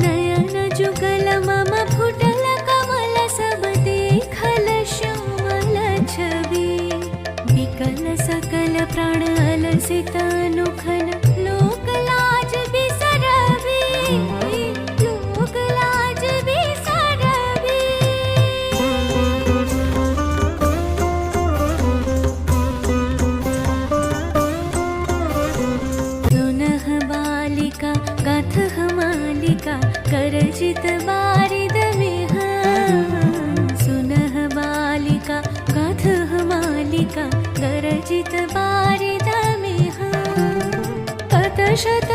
नयन जुगल मम फुटल कमल सब देखल श्यामल छवि विकल सकल प्राण अलसित अनुखन लोक लाज बिसरबी लोक लाज बिसरबी सुनह बालिका गाथः मालिका करजित बारिद में सुनह बालिका गाथः मालिका करजित बारिद में कत शत